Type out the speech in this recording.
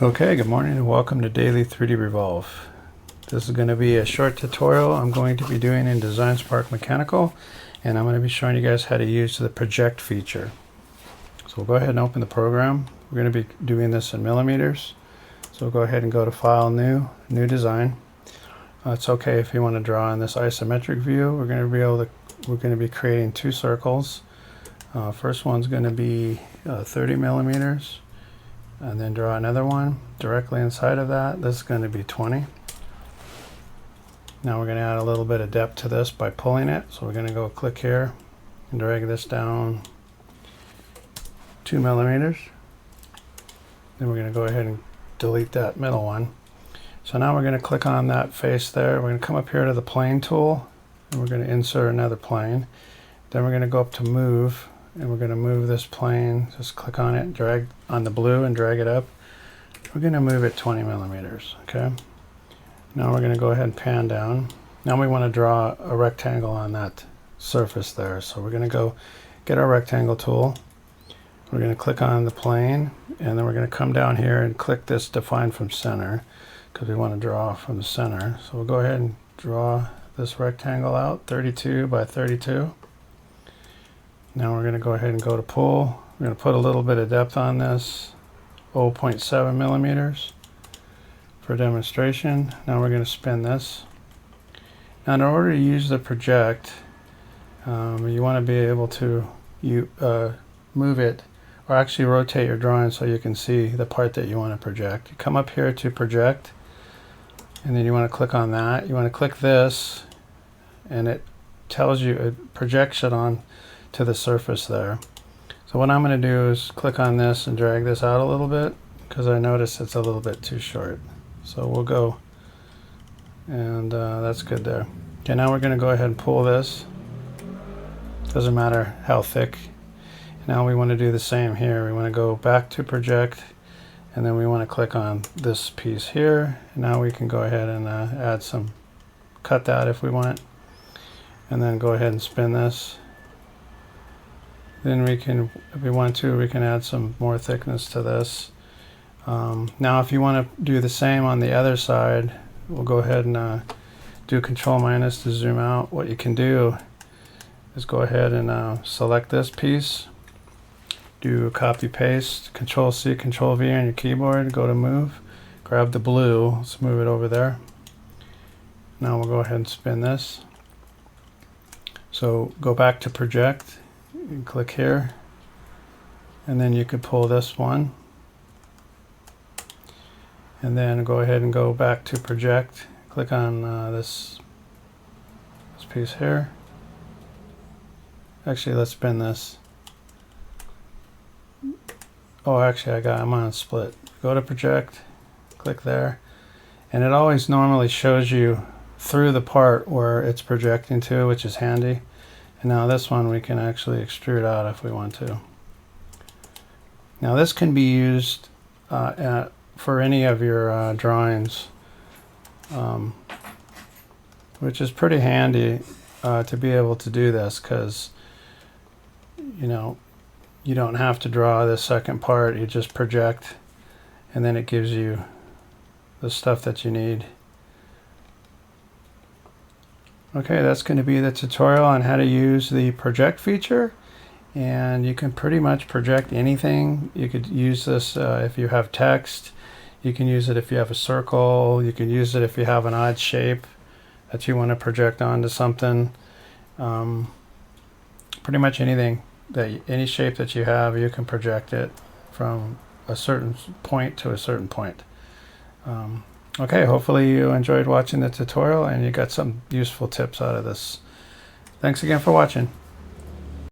Okay, good morning and welcome to Daily 3D Revolve. This is going to be a short tutorial I'm going to be doing in Design Spark Mechanical, and I'm going to be showing you guys how to use the project feature. So we'll go ahead and open the program. We're going to be doing this in millimeters. So we'll go ahead and go to File, New Design. It's okay if you want to draw in this isometric view. We're going to be creating two circles. First one's going to be 30 millimeters. And then draw another one directly inside of that. This is going to be 20. Now we're going to add a little bit of depth to this by pulling it. So we're going to go click here and drag this down 2 millimeters. Then we're going to go ahead and delete that middle one. So now we're going to click on that face there. We're going to come up here to the plane tool and we're going to insert another plane. Then we're going to go up to move. And we're going to move this plane, just click on it, drag on the blue and drag it up. We're going to move it 20 millimeters, okay? Now we're going to go ahead and pan down. Now we want to draw a rectangle on that surface there. So we're going to go get our rectangle tool. We're going to click on the plane, and then we're going to come down here and click this define from center, because we want to draw from the center. So we'll go ahead and draw this rectangle out, 32 by 32. Now we're going to go ahead and go to pull. We're going to put a little bit of depth on this, 0.7 millimeters for demonstration. Now we're going to spin this. Now in order to use the project, you want to be able to move it or actually rotate your drawing so you can see the part that you want to project. You come up here to project, and then you want to click on that. You want to click this, and it tells you, it projects it on to the surface there. So what I'm going to do is click on this and drag this out a little bit, because I notice it's a little bit too short. So we'll go, and that's good there. Okay, now we're going to go ahead and pull this. Doesn't matter how thick. Now we want to do the same here. We want to go back to project, and then we want to click on this piece here. And now we can go ahead and add some, cut that if we want, and then go ahead and spin this. Then we can, if we want to, we can add some more thickness to this. Now if you want to do the same on the other side, we'll go ahead and do Control minus to zoom out. What you can do is go ahead and select this piece, do copy paste, Control C, Control V on your keyboard, go to move, grab the blue, let's move it over there. Now we'll go ahead and spin this. So go back to project. You click here, and then you could pull this one, and then go ahead and go back to project, click on this piece here. Actually, let's spin this. Oh, actually I'm on split. Go to project, click there, and it always normally shows you through the part where it's projecting to, which is handy. And now this one we can actually extrude out if we want to. Now this can be used for any of your drawings, which is pretty handy to be able to do this, because you don't have to draw this second part. You just project, and then it gives you the stuff that you need. Okay, that's going to be the tutorial on how to use the project feature, and you can pretty much project anything. You could use this if you have text, you can use it if you have a circle, you can use it if you have an odd shape that you want to project onto something. Pretty much anything, any shape that you have, you can project it from a certain point to a certain point. Okay, hopefully you enjoyed watching the tutorial and you got some useful tips out of this. Thanks again for watching.